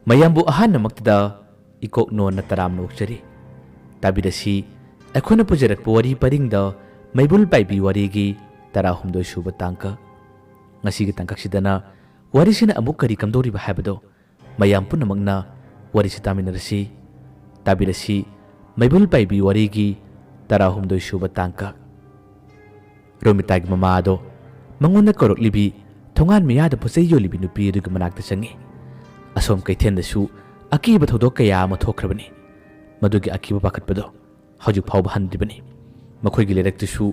mayambu ahannamaktada ikok nona taram nokchari tabidasi akhona pujarak wari paringda Meibul Paibi warigi tarahumdoi suba tangka ngasi gi tangkaksidana warisina amuk kari kamdori ba habado mayam punamakna warisi taminarasi tabidasi Meibul Paibi warigi tarahumdoi suba tangka Romita gi mamado mangona korok libi thongan miyada posei yo libi nupi du manakta changi asom kaithen da su akiba thodok kaya ma thokrabani madugi akiba pakatpado haju phawba handibani makhoi gi lerak su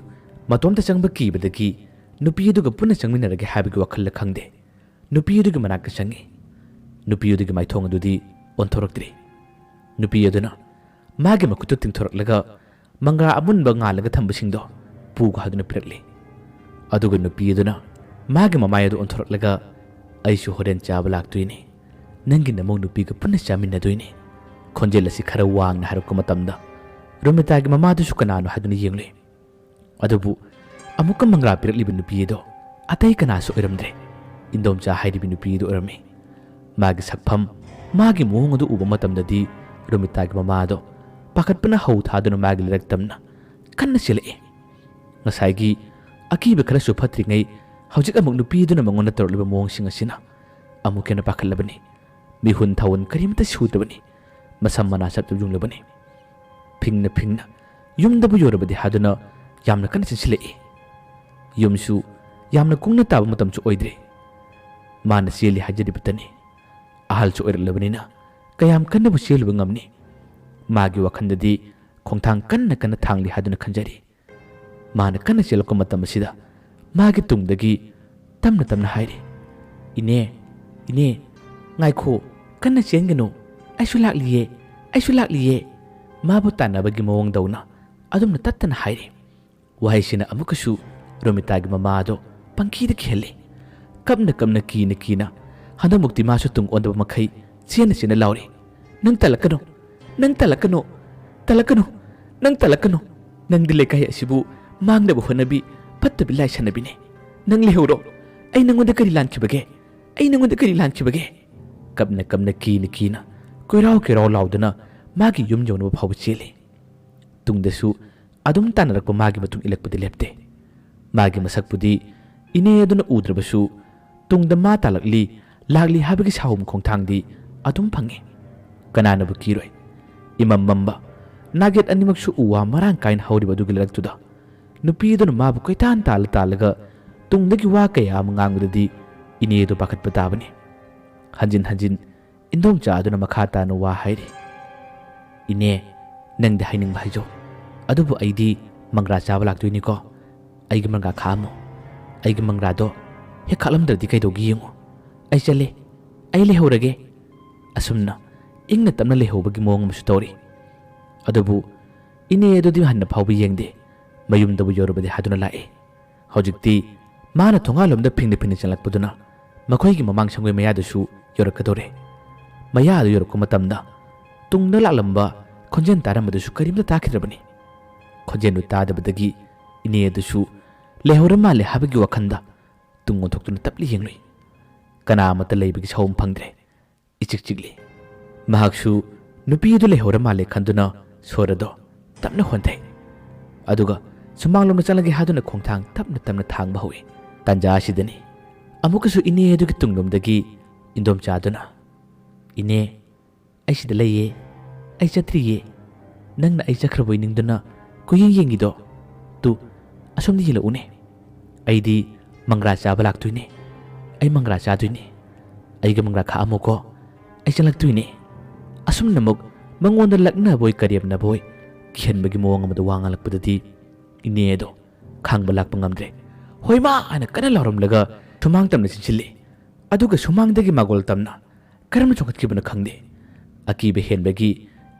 matomta changba ki badagi nupi du ga punna changminarage habi gi wakhal la khangde nupi du gi manakta changi nupi du gi mai thong adudi onthoroktri nupi aduna mage makutu tingthoraklaga mangra amunba ngalaga thambasingdo puga haduna pirakli aduga nupi aduna mage mamay adu onthoroklaga aisu horen chaba laktuini nangi namong nupi ga punna chaminaduini khonjel asi khara wangna harukko matamda Romita gi mamadu su kanano haduna yengli adubu amuka mangra pirakliba nupi do atai kanasu iramdre Endomcha hairibi nupi do irami magi sakpham magi muhung adu uba matamdadi Romita gi mamado pakatpana hau thaduna magi liraktamna kanna silai ngasai akiba khara su phatri ngai hawjik amuk nupi duna mangona torliba muhung sing asina amukena pakhalabani mihun thawon karimta sudrabani masam mana saptu junglabani phingna yumdabu yorabadi haduna yamna kan sinsilai yumsu yamna kungna taba matam chu oidre mana seli hajadi batani ahal chu oirlabanina kayam kanna bu selba ngamni magi wakhandadi khongthang kanna thangli haduna khanjari mana kanna selko matam sida magi tungdagi tamna haire ine ngaikho kanna chengano aisu lakliye mabu tanabagi mawang dawna adumna tattana haire wahaisina amukasu Romita gi mamado pangkida khelle kamna kina hadamukti masu tung ondaba makhai sina lauri nang talakano nang dile kai asibu mangna bu honabi patta bilai sanabine nang lehuro ai nangonda kari lanchibage kamna kina koirau laudana magi yum jawna phawba chele tungdasu adum tanarakpa magi matung ilakpadi lepte magi masakpudi ine aduna udrabasu tungda ma talakli habagi sahum khongthangdi adum phange kanana bu kiroi imam mamba naget animaksu uwa marang kain hawriba dugi laraktuda nupi aduna mabu koitan talaga tungdagi wa kaya mangangudadi ine do pakatpa tabani hanjin Endomcha aduna makhata no wa hairi ine nangda haining bhaijo adubu aidi mangra chaba laktuini ko aigi mangra khamo aigi mangra do he khalamdrdi kaidogi yengo ai chale ai lehorage asumna ingna tamna lehobagi mong musu tori adubu ine adudi hanna phawbi yengde mayumdabu yorobadi haduna lae hojikti mana thongalomda phingna chalakpaduna makhoigi mamang sangwe mayadasu yorakadore mayadu yorokko matamda tungda lalamba khonjen taramadasu karimda takhidrabani khonjenu tadabadagi ine adusu lehorama le habagi wakhanda tungo thoktuna tapli yengloi kana mata leibagi sawum phangdre ichikli mahaksu nupi du lehorama le khanduna sorado tapna honthai aduga sumanglomna chalagi haduna khongthang tapna thangba howi tanja sidani amukasu ine adugi tunglomdagi Endomcha aduna ine ai sida leye ai chatriye nangna ai chakhraboy ningduna kuyeng yengido tu asomni hila une aidi mangra chaba laktuine ai mangra chaduine aiga mangra kha amoko ai chalaktuine asum namok mangonda lakna boy kariyamna boy khenbagi mowang amada wangalakpadadi ine do khangba lakpa ngamdre hoima ana kana laramlaga thumang tamna sinchille aduga sumangdagi magol tamna karam chokhatkibana khangde akibe henbagi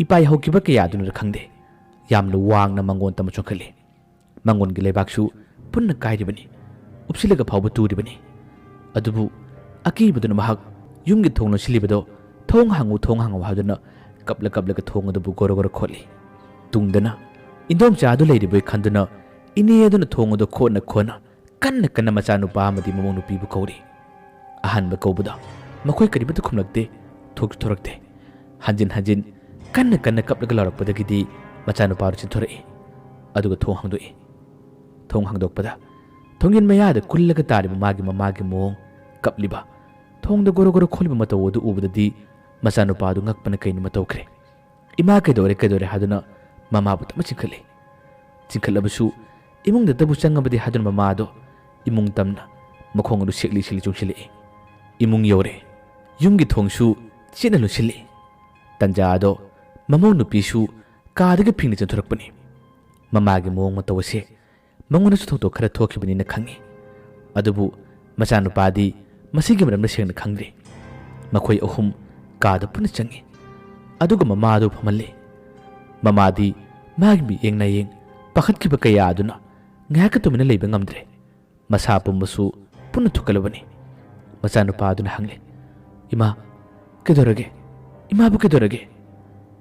ipai haukiba kaya aduna khangde yamna wangna mangon tam chokhalle mangon gi lebaksu punna kairibani upsilaga phawba turibani adubu akibaduna mahak yumgi thongno silibado thong hangu haduna kapla ga thong adubu goro kholi tungdana Endomcha adu leiriboi khanduna ine aduna thong adu khona kanna macha nupa amadi mamong nupi bu kauri ahanba kaubada makhoi karibatu khumlakte थोरक्ते हंजिन हंजिन कन्न कन्न कपलग लौरक्पदगिदी मचानुपादु चिंथोरई अदुगा थोंग हांदोई थोंग हांदोकपदा थोंगिन मयादा कुल्लगा तारिबा मागी ममागी मोंग कपलिबा थोंगदा गोरो गोरो खोलिबा मतौ अदु उबददी मचानुपादु ngakpana kainu mataukhre ima kedore haduna mama bu tama chinkhalle chinkhallabasu imung da tabu changabadi haduna mama do imung tamna makhong du sekli sili chungchile imung yore yumgi thongsu chena lusile tanja do mamong nupi su kaadaga phingni chanthorakpani mama gi mong matawase mangona su thokto khara thokhibani na khangi adubu machanupadi masigi maramna sengna khangre makhoi ahum kaada puna changi aduga mama do phamalle mama di magmi engna yeng pakhatkiba kaya aduna ngaka tumina leiba ngamdre masa pumbasu puna thukalabani machanupa aduna hangle ima kedorage ima bu kedorage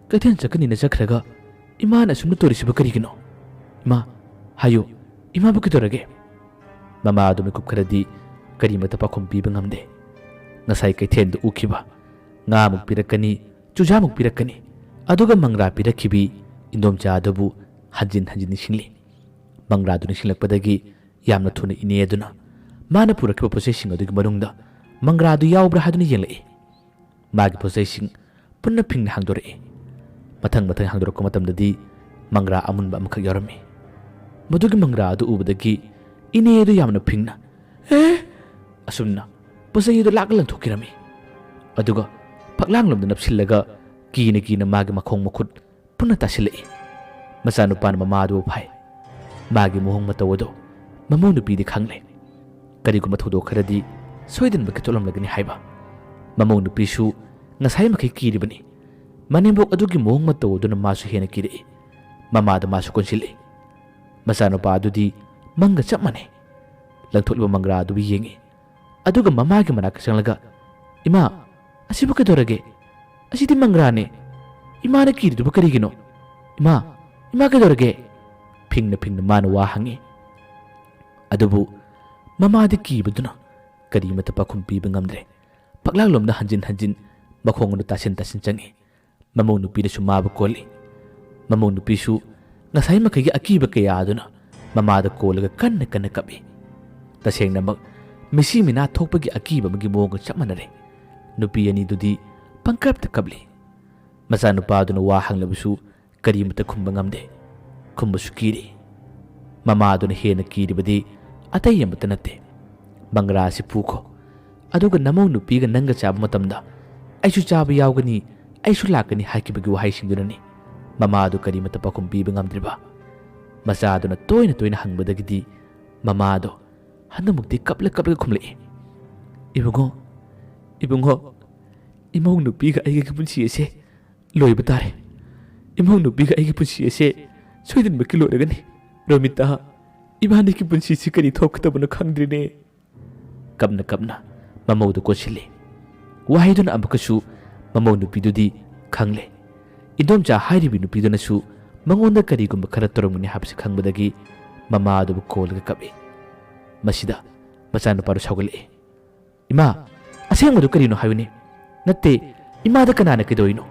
kathen chakani na chakhraga ima na sumna torisiba karigino ima hayo ima bu kedorage mama adu me kupkharadi karimata pakhom piba ngamde ngasai kaithen du ukhiba nga muk pirakani chuja muk pirakani aduga mangra pirakhibi Endomcha adabu hanjin hanjin singli mangra du singlakpadagi yamna thuna ine aduna mana purakhiba processing adugi manungda mangra du yawbra haduna yenglai magi processing punna phingna hangdore mathang hangdorko matamdadi mangra amunba amkhak yarami madugi mangra adu ubadagi ine adu yamna phingna asumna processing du laklan thokirami aduga paklanglomda napsillaga kina magi makhong makhut punna tasilai machanupan mama du phai magi mohong matawado mamong nupi di khangle kariguma thodo kharadi soidan ba ketolom lagani haiba mamong nupi su ngasai makai kiribani manimbok adugi mohong matawado na masu hena kiri mama da masu konsile machanupa adudi manga chapmane langtholiba mangra adu bi yengi aduga mama gi manaka sanglaga ima asibu kedorage asidi mangrane imana kiri du bakarigino ima kedorage phingna mana wa hangi adubu mama de kibaduna karimata pakhum piba ngamdre paklaglomna hanjin makhongnu tasin changi mamong nupi de sumaba koli mamong nupi su ngasai makai akiba kaya aduna mama da kolaga kanna kabi tasengna mak misi mina thokpagi akiba magi monga chapmanare nupi ani dudi pangkapta kabli machanupa aduna wa hanglabusu karimata khumba ngamde khumbasu kiri mama aduna hena kiribadi atai yamata natte mangra si pukho aduga namong nupi ga nanga chaba matamda aisu chaba yawgani aisu lakani hakibagi wahai singdunani mama adu karimata pakhum piba ngamdriba macha aduna toina hangbadagidi mama ado hanamukti kapla khumle ibungo imong nupi ga aigi punsi ase loiba tare imong nupi ga aigi punsi ase soidan ba kilo ragani Romita ibani ki punsi si kari thoktabana khangdrine kapna mamau du kosile wahiduna amakasu mamau nupi dudi khangle Endomcha hairibi nupi duna su mangonda kari gumba khara torongni hapsi khangbadagi mama adu kol ga kabe masida machana paru sagale ima asengadu kari no hayune natte ima da kanana kidoino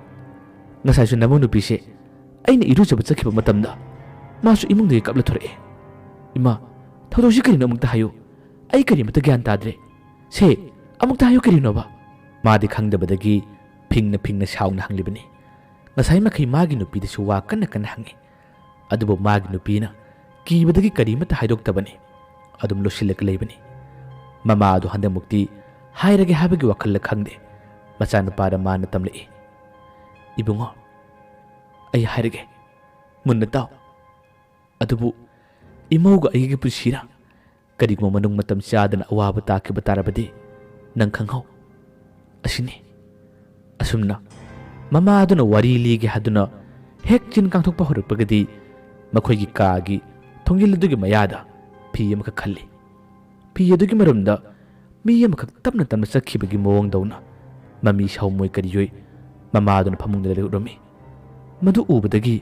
ngasai su namu nupi se aina iru chaba chakhiba matamda masu imung de kapla thore ima thodosi kari no amukta hayo ai kari mata gyan tadre se amukta hayo kari no ba ma de khangdabadagi phingna saungna hanglibani ngasai makai magi nupi de su wa kanna hangi adubo magi nupi na kibadagi kari mata haidoktabani adum losilak leibani mama adu handamukti hairage habagi wakal khangde machanupa da mana tamle ibungo ai hairage munna taw adubu imauga aigi pusira karigmo manung matam chadana awaba takhiba tarabadi nang khanghau asini asumna mama aduna wari ligi haduna hek chin kangthokpa horupagadi makhoigi kaagi thongiladugi mayada phi amaka khalli phi adugi marumda mi amaka tapna sakhibagi mowang dauna mami shaumoi kariyoi mama aduna phamungda leromi madu ubadagi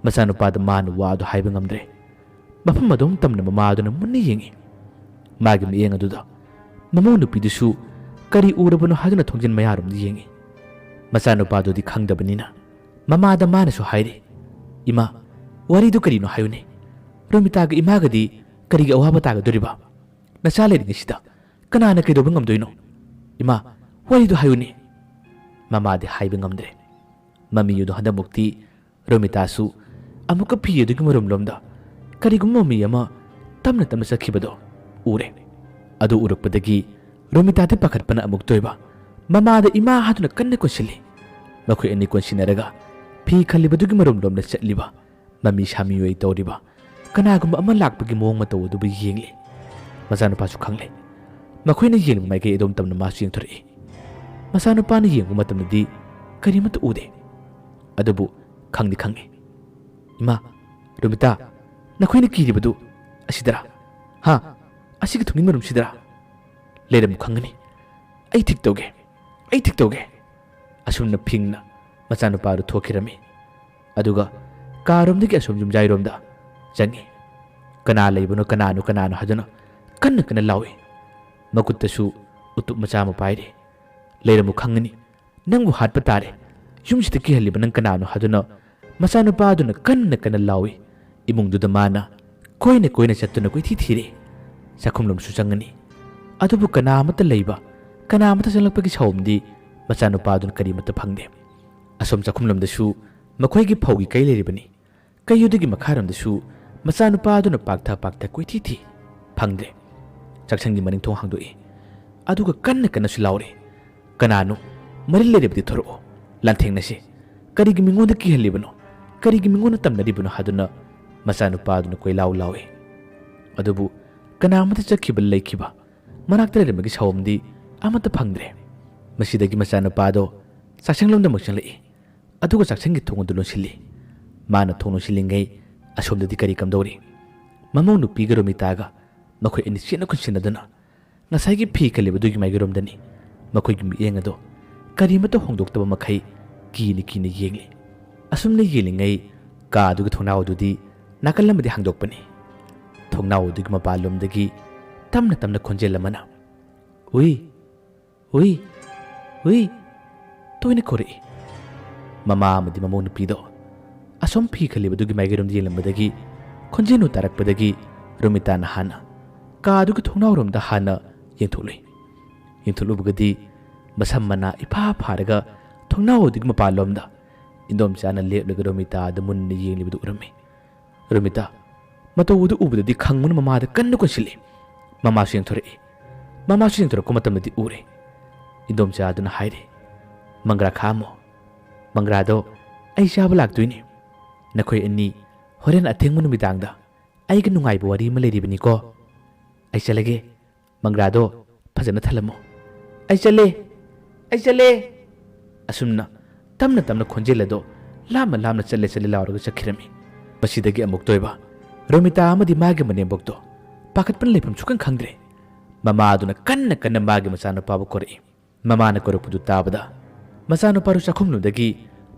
machanupa da manu wa adu haiba ngamdre mafam adom tamna mama aduna munni yengi magi miyeng aduda mamau nupi dusu kari urabano haduna thongjin mayarum di yengi ꯃꯆꯥꯅꯨꯄꯥꯗꯨꯗꯤ ꯈꯪꯗꯕꯅꯤꯅ ꯃꯃꯥꯗ ꯃꯥꯅꯁꯨ ꯍꯥꯏꯔꯤ, ꯏꯃꯥ, ꯋꯥꯔꯤꯗꯨ ꯀꯔꯤꯅꯣ ꯍꯥꯏꯌꯨꯅꯦ? ꯔꯣꯃꯤꯇꯥꯒ ꯏꯃꯥꯒꯗꯤ ꯀꯔꯤꯒꯤ ꯑꯋꯥꯕ ꯇꯥꯒꯗꯣꯔꯤꯕ? ꯅꯆꯥ ꯂꯩꯔꯤꯉꯩꯁꯤꯗ ꯀꯅꯥꯅ ꯀꯩꯗꯧꯕ ꯉꯝꯗꯣꯏꯅꯣ? ꯏꯃꯥ, ꯋꯥꯔꯤꯗꯨ ꯍꯥꯏꯌꯨꯅꯦ꯫ ꯃꯃꯥꯗꯤ ꯍꯥꯏꯕ ꯉꯝꯗ꯭ꯔꯦ꯫ ꯃꯃꯤ ꯑꯗꯨ ꯍꯟꯗꯛꯃꯨꯛꯇꯤ ꯔꯣꯃꯤꯇꯥꯁꯨ ꯑꯃꯨꯛꯀ ꯐꯤ ꯑꯗꯨꯒꯤ ꯃꯔꯨꯝꯂꯣꯝꯗ ꯀꯔꯤꯒꯨꯝꯕ ꯃꯃꯤ ꯑꯃ ꯇꯞꯅ ꯇꯞꯅ ꯆꯠꯈꯤꯕꯗꯣ ꯎꯔꯦ꯫ ꯑꯗꯨ ꯎꯔꯛꯄꯗꯒꯤ ꯔꯣꯃꯤꯇꯥꯗꯤ ꯄꯥꯈꯠꯄꯅ ꯑꯃꯨꯛ ꯇꯣꯏꯕ ꯃꯃꯥꯗ ꯏꯃꯥ ꯍꯥꯗꯨꯅ ꯀꯟꯅ ꯀꯣꯟꯁꯤꯜꯂꯤ꯫ ꯃꯈꯣꯏ ꯑꯅꯤ ꯀꯣꯟꯁꯤꯟꯅꯔꯒ ꯐꯤ ꯈꯜꯂꯤꯕꯗꯨꯒꯤ ꯃꯔꯨꯝꯂꯣꯝꯗ ꯆꯠꯂꯤꯕ ꯃꯃꯤ ꯁꯥꯃꯤꯑꯣꯏ ꯇꯧꯔꯤꯕ ꯀꯅꯥꯒꯨꯝꯕ ꯑꯃ ꯂꯥꯛꯄꯒꯤ ꯃꯑꯣꯡ ꯃꯇꯧ ꯑꯗꯨꯕꯨ ꯌꯦꯡꯂꯤ꯫ ꯃꯆꯥꯅꯨꯄꯥꯁꯨ ꯈꯪꯂꯦ꯫ ꯃꯈꯣꯏꯅ ꯌꯦꯡꯂꯤꯕ ꯃꯥꯏꯀꯩ ꯑꯗꯣꯝ ꯇꯝꯅ ꯃꯥꯁꯨ ꯌꯦꯡꯊꯣꯔꯛꯏ꯫ ꯃꯆꯥꯅꯨꯄꯥꯅ ꯌꯦꯡꯕ ꯃꯇꯝꯗꯗꯤ ꯀꯔꯤꯃꯠꯇ ꯎꯗꯦ꯫ ꯑꯗꯨꯕꯨ ꯈꯪꯗꯤ ꯈꯪꯉꯤ꯫ ꯏꯃꯥ, ꯔꯣꯃꯤꯇꯥ, ꯅꯈꯣꯏꯅ ꯀꯤꯔꯤꯕꯗꯨ ꯑꯁꯤꯗꯔꯥ? ꯍꯥ, ꯑꯁꯤꯒꯤ ꯊꯣꯡꯒꯤ ꯃꯔꯨꯝꯁꯤꯗꯔꯥ? ꯂꯩꯔꯝꯃꯨ ꯈꯪꯒꯅꯤ꯫ ꯑꯩ ꯊꯤꯛ ꯇꯧꯒꯦ, ꯑꯩ ꯊꯤꯛ ꯇꯧꯒꯦ꯫ ꯑꯁꯨꯝꯅ ꯐꯤꯡꯅ ꯃꯆꯥꯅꯨꯄꯥꯗꯨ ꯊꯣꯛꯈꯤꯔꯝꯃꯤ꯫ ꯑꯗꯨꯒ ꯀꯥꯔꯣꯝꯗꯒꯤ ꯑꯁꯣꯝ ꯌꯨꯝꯖꯥꯏꯔꯣꯝꯗ ꯆꯪꯉꯤ꯫ ꯀꯅꯥ ꯂꯩꯕꯅꯣ, ꯀꯅꯥꯅꯣ ꯀꯅꯥꯅꯣ ꯍꯥꯏꯗꯨꯅ ꯀꯟꯅ ꯀꯟꯅ ꯂꯥꯎꯏ꯫ ꯃꯈꯨꯠꯇꯁꯨ ꯎꯇꯨꯞ ꯃꯆꯥ ꯑꯃ ꯄꯥꯏꯔꯤ꯫ ꯂꯩꯔꯝꯃꯨ ꯈꯪꯒꯅꯤ, ꯅꯪꯕꯨ ꯍꯥꯠꯄ ꯇꯥꯔꯦ, ꯌꯨꯝꯁꯤꯗ ꯀꯤꯍꯜꯂꯤꯕ ꯅꯪ ꯀꯅꯥꯅꯣ ꯍꯥꯏꯗꯨꯅ ꯃꯆꯥꯅꯨꯄꯥꯗꯨꯅ ꯀꯟꯅ ꯀꯟꯅ ꯂꯥꯎꯏ꯫ ꯏꯃꯨꯡꯗꯨꯗ ꯃꯥꯅ ꯀꯣꯏꯅ ꯀꯣꯏꯅ ꯆꯠꯇꯨꯅ ꯀꯣꯏꯊꯤ ꯊꯤꯔꯦ꯫ ꯆꯥꯛꯈꯨꯝꯂꯣꯝꯁꯨ ꯆꯪꯒꯅꯤ꯫ ꯑꯗꯨꯕꯨ ꯀꯅꯥꯃꯠꯇ ꯂꯩꯕ, ꯀꯅꯥꯃꯠꯇ ꯆꯪꯂꯛꯄꯒꯤ ꯁꯥꯎꯝꯗꯤ ꯃꯆꯥꯅꯨꯄꯥꯗꯨꯅ ꯀꯔꯤꯃꯠꯇ ꯐꯪꯗꯦ꯫ ꯑꯁꯣꯝ ꯆꯥꯛꯈꯨꯝꯂꯣꯝꯗꯁꯨ ꯃꯈꯣꯏꯒꯤ ꯐꯧꯒꯤ ꯀꯩ ꯂꯩꯔꯤꯕꯅꯤ꯫ ꯀꯩꯌꯨꯗꯒꯤ ꯃꯈꯥꯔꯣꯝꯗꯁꯨ ꯃꯆꯥꯅꯨꯄꯥꯗꯨꯅ ꯄꯥꯛꯊ ꯄꯥꯛꯊ ꯀꯣꯏꯊꯤ ꯊꯤ꯫ ꯐꯪꯗ꯭ꯔꯦ꯫ ꯆꯥꯛꯁꯪꯒꯤ ꯃꯅꯤꯡ ꯊꯣꯡ ꯍꯥꯡꯗꯣꯛꯏ꯫ ꯑꯗꯨꯒ ꯀꯟꯅ ꯀꯟꯅꯁꯨ ꯂꯥꯎꯔꯦ, ꯀꯅꯥꯅꯣ? ꯃꯔꯤꯜ ꯂꯩꯔꯕꯗꯤ ꯊꯣꯔꯛꯑꯣ, ꯂꯥꯟꯊꯦꯡꯅꯁꯤ꯫ ꯀꯔꯤꯒꯤ ꯃꯤꯉꯣꯟꯗ ꯀꯤꯍꯜꯂꯤꯕꯅꯣ? ꯀꯔꯤꯒꯤ ꯃꯤꯉꯣꯟꯗ ꯇꯝꯅꯔꯤꯕꯅꯣ ꯍꯥꯏꯗꯨꯅ ꯃꯆꯥꯅꯨꯄꯥꯗꯨꯅ ꯀꯣꯏꯂꯥꯎ ꯂꯥꯎꯏ꯫ ꯑꯗꯨꯕꯨ ꯀꯅꯥꯃꯠꯇ ꯆꯠꯈꯤꯕ ꯂꯩꯈꯤꯕ, ꯃꯅꯥꯛꯇ ꯂꯩꯔꯝꯕꯒꯤ ꯁꯥꯎꯝꯗꯤ ꯑꯃꯠꯇ ꯐꯪꯗ꯭ꯔꯦ꯫ ꯃꯁꯤꯗꯒꯤ ꯃꯆꯥꯅꯨꯄꯥꯗꯣ ꯆꯥꯛꯁꯪꯂꯣꯝꯗ ꯑꯃꯨꯛ ꯆꯪꯂꯛꯏ꯫ ꯑꯗꯨꯒ ꯆꯥꯛꯁꯪꯒꯤ ꯊꯣꯡ ꯑꯗꯨ ꯂꯣꯟꯁꯤꯜꯂꯤ꯫ ꯃꯥꯅ ꯊꯣꯡ ꯂꯣꯟꯁꯤꯜꯂꯤꯉꯩ ꯑꯁꯣꯝꯗꯗꯤ ꯀꯔꯤ ꯀꯝꯗꯧꯔꯤ? ꯃꯃꯧ ꯅꯨꯄꯤꯒ ꯔꯣꯃꯤꯇꯥꯒ ꯃꯈꯣꯏ ꯑꯅꯤ ꯆꯦꯠꯅ ꯀꯨꯟꯁꯤꯟꯅꯗꯨꯅ ꯉꯁꯥꯏꯒꯤ ꯐꯤ ꯈꯜꯂꯤꯕꯗꯨꯒꯤ ꯃꯥꯏꯀꯩꯔꯣꯝꯗꯅꯤ꯫ ꯃꯈꯣꯏꯒꯤ ꯃꯤꯠꯌꯦꯡ ꯑꯗꯣ ꯀꯔꯤꯃꯠꯇ ꯍꯣꯡꯗꯣꯛꯇꯕ ꯃꯈꯩ ꯀꯤꯅ ꯀꯤꯅ ꯌꯦꯡꯂꯤ꯫ ꯑꯁꯨꯝꯅ ꯌꯦꯡꯂꯤꯉꯩ ꯀꯥ ꯑꯗꯨꯒꯤ ꯊꯣꯡꯅꯥꯎ ꯑꯗꯨꯗꯤ ꯅꯥꯀꯜ ꯑꯃꯗꯤ ꯍꯥꯡꯗꯣꯛꯄꯅꯤ꯫ ꯊꯣꯡꯅꯥꯎ ꯑꯗꯨꯒꯤ ꯃꯄꯥꯟꯂꯣꯝꯗꯒꯤ ꯇꯞꯅ ꯇꯞꯅ ꯈꯣꯟꯖꯦꯜ ꯑꯃꯅ ꯍꯨꯏ, ꯍꯨꯏ, ꯍꯨꯏ ꯇꯣꯏꯅ ꯀꯧꯔꯛꯏ꯫ ꯃꯃꯥ ꯑꯃꯗꯤ ꯃꯃꯧ ꯅꯨꯄꯤꯗꯣ ꯑꯁꯣꯝ ꯐꯤ ꯈꯜꯂꯤꯕꯗꯨꯒꯤ ꯃꯥꯏꯀꯩꯔꯣꯝꯗ ꯌꯦꯡꯂꯝꯕꯗꯒꯤ ꯈꯣꯟꯖꯦꯜꯗꯨ ꯇꯥꯔꯛꯄꯗꯒꯤ ꯔꯣꯃꯤꯇꯥꯅ ꯍꯥꯟꯅ ꯀꯥ ꯑꯗꯨꯒꯤ ꯊꯣꯡꯅꯥꯎꯔꯣꯝꯗ ꯍꯥꯟꯅ ꯌꯦꯡꯊꯣꯛꯂꯨꯏ꯫ ꯌꯦꯡꯊꯣꯛꯂꯨꯕꯒꯗꯤ ꯃꯁꯝ ꯃꯅꯥ ꯏꯐꯥ ꯐꯥꯔꯒ ꯊꯣꯡꯅꯥꯎ ꯑꯗꯨꯒꯤ ꯃꯄꯥꯟꯂꯣꯝꯗ ꯏꯟꯗꯣꯝꯆꯥꯅ ꯂꯦꯞꯂꯒ ꯔꯣꯃꯤꯇꯥꯗ ꯃꯨꯟꯅ ꯌꯦꯡꯂꯤꯕꯗꯨ ꯎꯔꯝꯃꯤ꯫ ꯔꯣꯃꯤꯇꯥ ꯃꯇꯧ ꯑꯗꯨ ꯎꯕꯗꯗꯤ ꯈꯪꯕꯅ ꯃꯃꯥꯗ ꯀꯟꯅ ꯀꯣꯟꯁꯤꯜꯂꯤ꯫ ꯃꯃꯥꯁꯨ ꯌꯦꯡꯊꯣꯔꯛꯏ꯫ ꯃꯃꯥꯁꯨ ꯌꯦꯡꯊꯣꯔꯛꯄ ꯃꯇꯝꯗꯗꯤ ꯎꯔꯦ꯫ ꯏꯟꯗꯣꯝꯆꯥꯗꯨꯅ ꯍꯥꯏꯔꯤ, ꯃꯪꯒ꯭ꯔꯥ ꯈꯥꯛꯑꯝꯃꯣ, ꯃꯪꯒ꯭ꯔꯥꯗꯣ ꯑꯩ ꯆꯥꯕ ꯂꯥꯛꯇꯣꯏꯅꯤ꯫ ꯅꯈꯣꯏ ꯑꯅꯤ ꯍꯣꯔꯦꯟ ꯑꯊꯦꯡꯕ ꯅꯨꯃꯤꯗꯥꯡꯗ ꯑꯩꯒ ꯅꯨꯡꯉꯥꯏꯕ ꯋꯥꯔꯤ ꯑꯃ ꯂꯩꯔꯤꯕꯅꯤꯀꯣ꯫ ꯑꯩ ꯆꯠꯂꯒꯦ, ꯃꯪꯒ꯭ꯔꯥꯗꯣ ꯐꯖꯅ ꯊꯜꯂꯝꯃꯣ꯫ ꯑꯩ ꯆꯠꯂꯦ, ꯑꯩ ꯆꯠꯂꯦ꯫ ꯑꯁꯨꯝꯅ ꯇꯞꯅ ꯇꯞꯅ ꯈꯣꯟꯖꯦꯜ ꯑꯗꯣ ꯂꯥꯞꯅ ꯂꯥꯞꯅ ꯆꯠꯂꯦ ꯆꯠꯂꯦ ꯂꯥꯎꯔꯒ ꯆꯠꯈꯤꯔꯝꯃꯤ꯫ ꯃꯁꯤꯗꯒꯤ ꯑꯃꯨꯛ ꯇꯣꯏꯕ ꯔꯣꯃꯤꯇꯥ ꯑꯃꯗꯤ ꯃꯥꯒꯤ ꯃꯅꯦꯝꯕꯣꯛꯇꯣ ꯄꯥꯈꯠꯄꯅ ꯂꯩꯐꯝ ꯁꯨꯈꯪ ꯈꯪꯗ꯭ꯔꯦ꯫ ꯃꯃꯥꯗꯨꯅ ꯀꯟꯅ ꯀꯟꯅ ꯃꯥꯒꯤ ꯃꯆꯥꯅꯨꯄꯥꯕꯨ ꯀꯧꯔꯛꯏ꯫ ꯃꯃꯥꯅ ꯀꯧꯔꯛꯄꯗꯨ ꯇꯥꯕꯗ ꯃꯆꯥꯅꯨꯄꯥꯗꯨ ꯆꯥꯛꯈꯨꯝꯂꯣꯝꯗꯒꯤ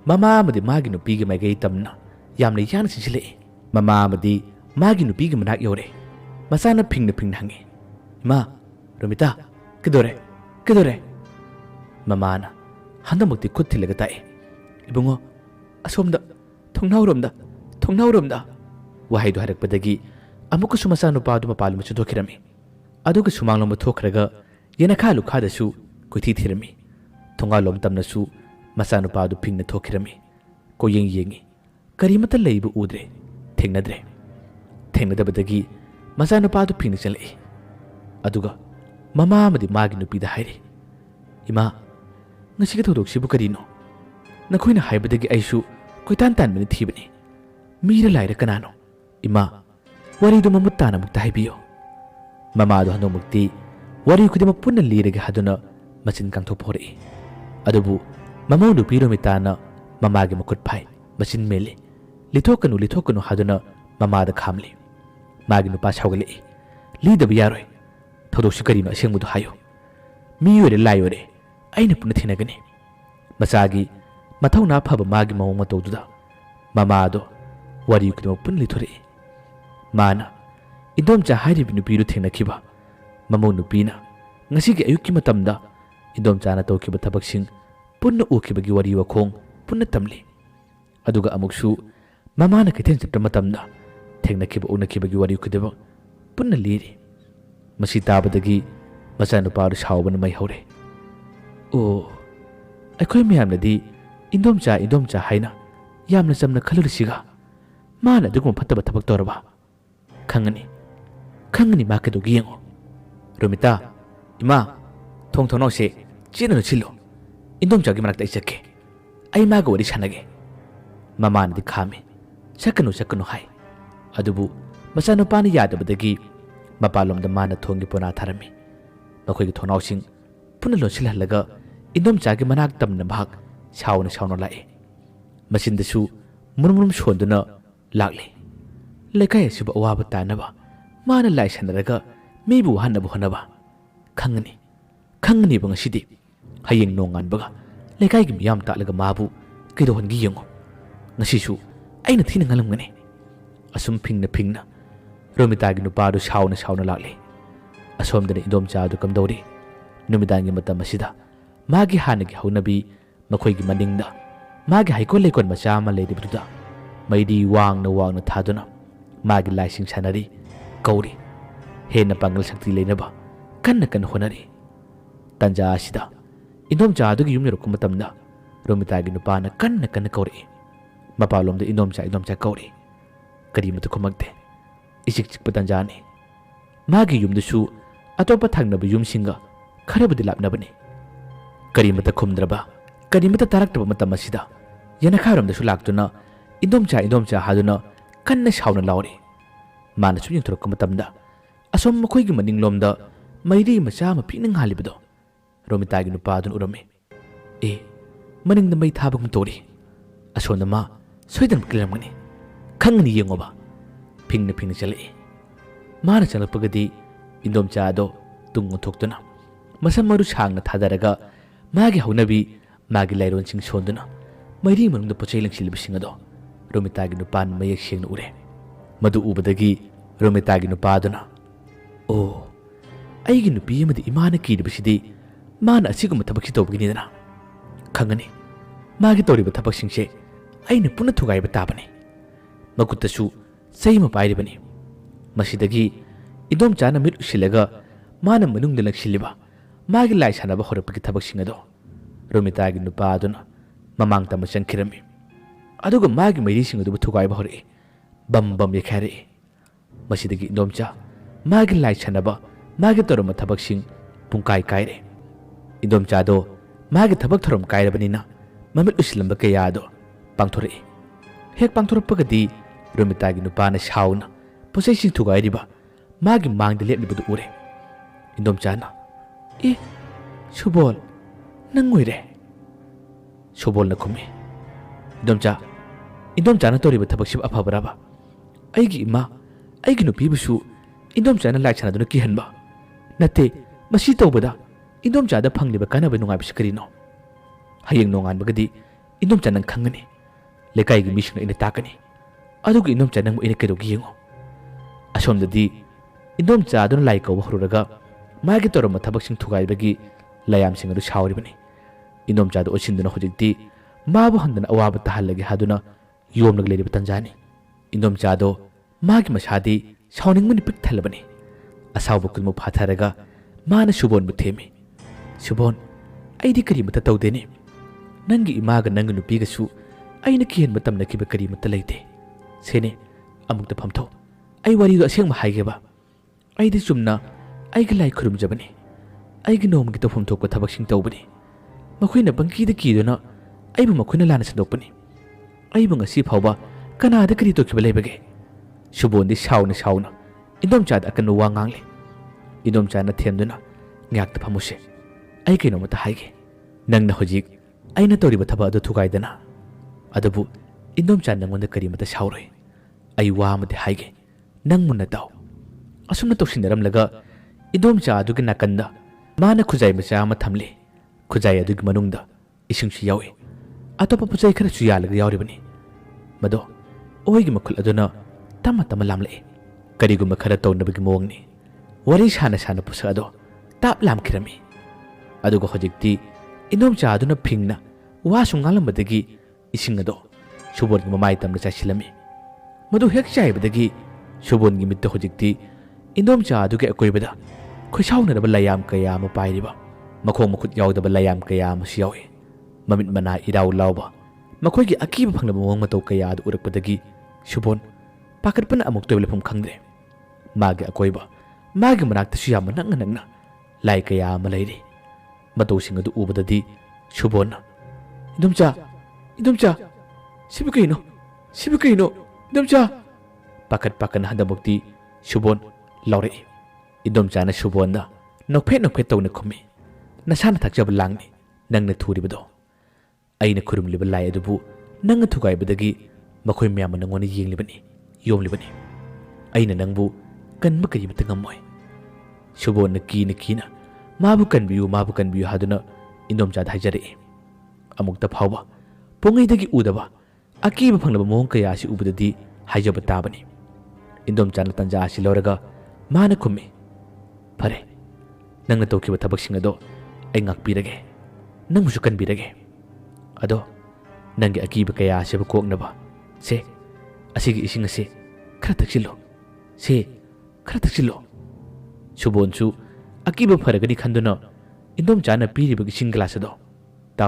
ꯃꯃꯥ ꯑꯃꯗꯤ ꯃꯥꯒꯤ ꯅꯨꯄꯤꯒꯤ ꯃꯥꯏꯀꯩ ꯇꯝꯅ ꯌꯥꯝꯅ ꯌꯥꯡꯅ ꯆꯪꯁꯤꯜꯂꯛꯏ꯫ ꯃꯃꯥ ꯑꯃꯗꯤ ꯃꯥꯒꯤ ꯅꯨꯄꯤꯒꯤ ꯃꯅꯥꯛ ꯌꯧꯔꯦ꯫ ꯃꯆꯥꯅ ꯐꯤꯡꯅ ꯐꯤꯡꯅ ꯍꯪꯉꯤ, ꯏꯃꯥ, ꯔꯣꯃꯤꯇꯥ ꯀꯩꯗꯧꯔꯦ, ꯀꯩꯗꯧꯔꯦ? ꯃꯃꯥꯅ ꯍꯟꯗꯛꯃꯛꯇꯤ ꯈꯨꯠ ꯊꯤꯜꯂꯒ ꯇꯥꯛꯏ, ꯏꯕꯨꯡꯉꯣ, ꯑꯁꯣꯝꯗ ꯊꯣꯡꯅꯥꯎꯔꯣꯝꯗ, ꯊꯣꯡꯅꯥꯎꯔꯣꯝꯗ꯫ ꯋꯥꯍꯩꯗꯨ ꯍꯥꯏꯔꯛꯄꯗꯒꯤ ꯑꯃꯨꯛꯀꯁꯨ ꯃꯆꯥꯅꯨꯄꯥꯗꯨ ꯃꯄꯥꯟꯂꯣꯝꯗ ꯆꯦꯟꯊꯣꯛꯈꯤꯔꯝꯃꯤ꯫ ꯑꯗꯨꯒ ꯁꯨꯃꯥꯡꯂꯣꯝꯗ ꯊꯣꯛꯈ꯭ꯔꯒ ꯌꯦꯅꯈꯥ ꯂꯨꯈꯥꯗꯁꯨ ꯀꯣꯏꯊꯤ ꯊꯤꯔꯝꯃꯤ꯫ ꯊꯣꯡꯒꯥꯜꯂꯣꯝ ꯇꯝꯅꯁꯨ ꯃꯆꯥꯅꯨꯄꯥꯗꯨ ꯐꯤꯡꯅ ꯊꯣꯛꯈꯤꯔꯝꯃꯤ꯫ ꯀꯣꯏꯌꯦꯡ ꯌꯦꯡꯉꯤ, ꯀꯔꯤꯃꯠꯇ ꯂꯩꯕ ꯎꯗ꯭ꯔꯦ, ꯊꯦꯡꯅꯗ꯭ꯔꯦ꯫ ꯊꯦꯡꯅꯗꯕꯗꯒꯤ ꯃꯆꯥꯅꯨꯄꯥꯗꯨ ꯐꯤꯡꯅ ꯆꯪꯂꯛꯏ꯫ ꯑꯗꯨꯒ ꯃꯃꯥ ꯑꯃꯗꯤ ꯃꯥꯒꯤ ꯅꯨꯄꯤꯗ ꯍꯥꯏꯔꯤ, ꯏꯃꯥ, ꯉꯁꯤꯒꯤ ꯊꯧꯗꯣꯛꯁꯤꯕꯨ ꯀꯔꯤꯅꯣ? ꯅꯈꯣꯏꯅ ꯍꯥꯏꯕꯗꯒꯤ ꯑꯩꯁꯨ ꯀꯣꯏꯇꯥꯟ ꯇꯥꯟꯕꯅꯤ ꯊꯤꯕꯅꯤ꯫ ꯃꯤꯔ ꯂꯥꯏꯔ ꯀꯅꯥꯅꯣ? ꯏꯃꯥ, ꯋꯥꯔꯤꯗꯨ ꯃꯃꯨꯠ ꯇꯥꯅ ꯑꯃꯨꯛꯇ ꯍꯥꯏꯕꯤꯌꯨ꯫ ꯃꯃꯥꯗꯨ ꯍꯟꯗꯛꯃꯨꯛꯇꯤ ꯋꯥꯔꯤ ꯈꯨꯗꯤꯡꯃꯛ ꯄꯨꯟꯅ ꯂꯤꯔꯒꯦ ꯍꯥꯏꯗꯨꯅ ꯃꯆꯤꯟ ꯀꯥꯡꯊꯣꯛꯄ ꯍꯧꯔꯛꯏ꯫ ꯑꯗꯨꯕꯨ ꯃꯃꯧ ꯅꯨꯄꯤ ꯔꯣꯃꯤꯇꯥꯅ ꯃꯃꯥꯒꯤ ꯃꯈꯨꯠ ꯐꯥꯏ, ꯃꯆꯤꯟ ꯃꯦꯜꯂꯤ꯫ ꯂꯤꯊꯣꯛꯀꯅꯨ, ꯂꯤꯊꯣꯛꯀꯅꯨ ꯍꯥꯏꯗꯨꯅ ꯃꯃꯥꯗ ꯈꯥꯝꯂꯤ꯫ ꯃꯥꯒꯤ ꯅꯨꯄꯥ ꯁꯥꯎꯒꯠꯂꯛꯏ, ꯂꯤꯗꯕ ꯌꯥꯔꯣꯏ, ꯊꯧꯗꯣꯛꯁꯤ ꯀꯔꯤꯅꯣ ꯑꯁꯦꯡꯕꯗꯨ ꯍꯥꯏꯌꯨ꯫ ꯃꯤ ꯑꯣꯏꯔꯦ ꯂꯥꯏ ꯑꯣꯏꯔꯦ ꯑꯩꯅ ꯄꯨꯟꯅ ꯊꯦꯡꯅꯒꯅꯤ꯫ ꯃꯆꯥꯒꯤ ꯃꯊꯧꯅꯥ ꯐꯕ ꯃꯥꯒꯤ ꯃꯑꯣꯡ ꯃꯇꯧꯗꯨꯗ ꯃꯃꯥꯗꯣ ꯋꯥꯔꯤ ꯈꯨꯗꯤꯡꯃꯛ ꯄꯨꯟꯅ ꯂꯤꯊꯣꯔꯛꯏ꯫ ꯃꯥꯅ ꯏꯟꯗꯣꯝꯆꯥ ꯍꯥꯏꯔꯤꯕ ꯅꯨꯄꯤꯗꯨ ꯊꯦꯡꯅꯈꯤꯕ, ꯃꯃꯧ ꯅꯨꯄꯤꯅ ꯉꯁꯤꯒꯤ ꯑꯌꯨꯛꯀꯤ ꯃꯇꯝꯗ ꯏꯟꯗꯣꯝꯆꯥꯅ ꯇꯧꯈꯤꯕ ꯊꯕꯛꯁꯤꯡ punna ukibagi wari wakhong punna tamli aduga amuksu mamana kaitheng chapta matamda thengnakiba unakibagi wari kudeba punna liri masi tabadagi machanuparu saubana mai hore o akhoi miyamnadi Endomcha haina yamna chamna khalurisiga mana dugum phattaba thabak torba khangani ma kedogi yengo Romita ima thong thonau se china chilo Endomcha gi manak tai chakke ai ma ga wari sanage mamana di khami sakanu hai adubu masanu pani yadabadagi mapalomda mana thongi pona tharami makhoi gi thonau sing punna lonsilhalaga Endomcha gi manak tamna bhag shauna lai masindasu murum shonduna lakli lekai asiba awaba tanaba mana lai sanaraga mibu hanabu hanaba khangani bang sidi hayeng nongan baga lekai gi miyam talaga mabu kidohon gi yengo ngasisu aina thina ngalamgani asum phingna Romita gi nupa du shauna lakli asomdani Endomcha du kamdori numidangi matam asida magi hanagi haunabi makhoi gi maningda magi haikon lekon macha ma leidibduda maidi wangna thaduna magi laising sanari kauri hena pangal sakti leinaba kan honari tanja asida Endomcha du gi yumyero kumatamda Romita gi nupa na kan kauri mapalomda Endomcha kauri karimatu kumakte isik patanjani magi yumdusu atopa thangnaba yumsinga kharabudi lapnabani karimata khumdraba karimata taraktaba matam asida yanakharamdasu laktuna Endomcha haduna kanna shauna lauri mana su yingthorok matamda asom makhoi gi maninglomda mairi macha ma pining halibado Romita gi nupa dun urame maningda mai thabagum tori asonda ma soidan kilamgani khangni yengoba phingna chale mana chalapagadi Endomcha do tungu thoktuna masam maru sangna thadaraga magi haunabi magi lairon sing sonduna mairi manungda pochai langsilbising ado Romita gi nupan mayek sengna ure madu ubadagi Romita gi nupa duna o aigi nupi amadi imana kidibasidi mana asiguma thabak sitobgini dana khangani magi toriba thabak singse aina puna thugaiba tabani makutasu saima pairibani masidagi Endomcha na mit usilaga mana manungda langsiliba magi lai sanaba horapagi thabak sing ado Romita gi nupa aduna mamang tama changkirami aduga magi mairi sing adu thugaiba hore bam yekhare masidagi Endomcha magi lai sanaba magi toroma thabak sing pungkai kaire Endomcha do magi thabak thorom kairebanina mamit usilamba kaya do pangthore hek pangthorapagadi Romita gi nupa na shauna posai sing thugairiba magi mangde leplibadu ure Endomcha na Subol nangoire Subol na khumi Endomcha na toriba thabak sib afabaraba aigi ima aigi nupi busu Endomcha na lai chanaduna kihanba nate masi tawbada Endomcha da phangliba kanaba nungai biskarino hayeng nongan bagadi Endomcha nang khangani lekai gi misna ina takani adugi Endomcha nang ina kerogi yengo asomdadi Endomcha aduna lai ko horuraga magi toroma thabak sing thugaibagi layam sing adu shawribani Endomcha do osinduna hojikti mabu handana awaba tahalagi haduna yomlag leriba tanjani Endomcha do magi masadi shawningmani pik thalabani asawba kulmu phatharaga mana Subon buthemi Subon aidi karimata tawdeni nangi imaga nang nupiga su aina kihen matam nakiba karimata leite sene amukta phamtho ai wari do aseng ma haigeba aidi sumna aiga lai khurum jabani aigi nom gi tofum thok thabak sing tawbani makhoina bangki da kiduna aibu makhoina lana sandokpani aibu ngasi phawba kana da kari tokhiba leibage Subon di shauna Endomcha da kan wa ngangle Endomcha na themduna ngak ta phamuse ai kaino mata haige nang na hojik aina toriba thaba adu thugaidana adabu Endomcha nangonda kari mata shauroi ai wa mate haige nang munna taw asumna toksindaram laga Endomcha adugi nakanda mana khujai macha ama thamle khujai adugi manungda isingsi yawi atopa puchai khara chuya laga yawribani mado oigi makhul aduna tama lamle kariguma khara tawnabagi mawngni wari sana pusa ado tap lam khirami aduga hojikti Endomcha aduna phingna ꯋꯥꯁꯨ ꯉꯥꯡꯂꯝꯕꯗꯒꯤ ꯏꯁꯤꯡ ꯑꯗꯣ ꯁꯨꯕꯣꯟꯒꯤ ꯃꯃꯥꯏ ꯇꯝꯅ ꯆꯥꯏꯁꯤꯜꯂꯝꯃꯤ ꯃꯗꯨ ꯍꯦꯛ ꯆꯥꯏꯕꯗꯒꯤ ꯁꯨꯕꯣꯟꯒꯤ ꯃꯤꯠꯇ ꯍꯧꯖꯤꯛꯇꯤ ꯏꯟꯗꯣꯝꯆꯥ ꯑꯗꯨꯒꯤ ꯑꯀꯣꯏꯕꯗ ꯈꯣꯏꯁꯥꯎꯅꯔꯕ ꯂꯥꯌꯥꯝ ꯀꯌꯥ ꯑꯃ ꯄꯥꯏꯔꯤꯕ ꯃꯈꯣꯡ ꯃꯈꯨꯠ ꯌꯥꯎꯗꯕ ꯂꯥꯌꯥꯝ ꯀꯌꯥ ꯑꯃꯁꯨ ꯌꯥꯎꯏ ꯃꯃꯤꯠ ꯃꯅꯥ ꯏꯔꯥꯎ ꯂꯥꯎꯕ ꯃꯈꯣꯏꯒꯤ ꯑꯀꯤꯕ ꯐꯪꯂꯕ ꯃꯑꯣꯡ ꯃꯇꯧ ꯀꯌꯥ ꯑꯗꯨ ꯎꯔꯛꯄꯗꯒꯤ ꯁꯨꯕꯣꯟ ꯄꯥꯈꯠꯄꯅ ꯑꯃꯨꯛ ꯇꯣꯏꯕ ꯂꯩꯐꯝ ꯈꯪꯗ꯭ꯔꯦ ꯃꯥꯒꯤ ꯑꯀꯣꯏꯕ ꯃꯥꯒꯤ ꯃꯅꯥꯛꯇꯁꯨ ꯌꯥꯝꯅ ꯅꯛꯅ ꯅꯛꯅ ꯂꯥꯏ ꯀꯌꯥ ꯑꯃ ꯂꯩꯔꯤ ꯃꯇꯧꯁꯤꯡ ꯑꯗꯨ ꯎꯕꯗꯗꯤ ꯁꯨꯕꯣꯟꯅ ꯏꯟꯗꯣꯝꯆꯥ ꯏꯟꯗꯣꯝꯆꯥ ꯁꯤꯕꯨ ꯀꯩꯅꯣ ꯏꯟꯗꯣꯝꯆꯥ ꯄꯥꯈꯠꯅ ꯍꯟꯗꯛꯃꯛꯇꯤ ꯁꯨꯕꯣꯟ ꯂꯥꯎꯔꯛꯏ ꯏꯟꯗꯣꯝꯆꯥꯅ ꯁꯨꯕꯣꯟꯗ ꯅꯣꯛꯐꯦꯠ ꯇꯧꯅ ꯈꯨꯝꯃꯤ ꯅꯁꯥꯅ ꯊꯥꯛꯆꯕ ꯂꯥꯡꯅꯤ ꯅꯪꯅ ꯊꯨꯔꯤꯕꯗꯣ ꯑꯩꯅ ꯈꯨꯔꯨꯝꯂꯤꯕ ꯂꯥꯏ ꯑꯗꯨꯕꯨ ꯅꯪꯅ ꯊꯨꯒꯥꯏꯕꯗꯒꯤ ꯃꯈꯣꯏ ꯃꯌꯥꯝꯅ ꯅꯪꯉꯣꯟꯗ ꯌꯦꯡꯂꯤꯕꯅꯤ ꯌꯣꯝꯂꯤꯕꯅꯤ ꯑꯩꯅ ꯅꯪꯕꯨ ꯀꯟꯕ ꯀꯔꯤꯃꯇ ꯉꯝꯃꯣꯏ ꯁꯨꯕꯣꯟꯅ ꯀꯤꯅ ꯃꯥꯕꯨ ꯀꯟꯕꯤꯌꯨ ꯍꯥꯏꯗꯨꯅ ꯏꯟꯗꯣꯝꯆꯥꯗ ꯍꯥꯏꯖꯔꯛꯏ ꯑꯃꯨꯛꯇ ꯐꯥꯎꯕ ꯄꯣꯉꯩꯗꯒꯤ ꯎꯗꯕ ꯑꯀꯤꯕ ꯐꯪꯂꯕ ꯃꯑꯣꯡ ꯀꯌꯥ ꯑꯁꯤ ꯎꯕꯗꯗꯤ ꯍꯥꯏꯖꯕ ꯇꯥꯕꯅꯤ ꯏꯟꯗꯣꯝꯆꯥꯅ ꯇꯟꯖꯥ ꯑꯁꯤ ꯂꯧꯔꯒ ꯃꯥꯅ ꯈꯨꯝꯃꯤ ꯐꯔꯦ ꯅꯪꯅ ꯇꯧꯈꯤꯕ ꯊꯕꯛꯁꯤꯡ ꯑꯗꯣ ꯑꯩ ꯉꯥꯛꯄꯤꯔꯒꯦ ꯅꯪꯕꯨꯁꯨ ꯀꯟꯕꯤꯔꯒꯦ ꯑꯗꯣ ꯅꯪꯒꯤ ꯑꯀꯤꯕ ꯀꯌꯥ ꯑꯁꯤꯕꯨ ꯀꯣꯛꯅꯕ ꯁꯦ ꯑꯁꯤꯒꯤ ꯏꯁꯤꯡ ꯑꯁꯤ ꯈꯔ ꯊꯛꯆꯤꯜꯂꯣ ꯁꯨꯕꯣꯟꯁꯨ ꯑꯀꯤꯕ ꯐꯔꯒꯗꯤ ꯈꯟꯗꯨꯅ ꯏꯟꯗꯣꯝꯆꯥꯅ ꯄꯤꯔꯤꯕ ꯏꯁꯤꯡ ꯒ꯭ꯂꯥꯁ ꯑꯗꯣ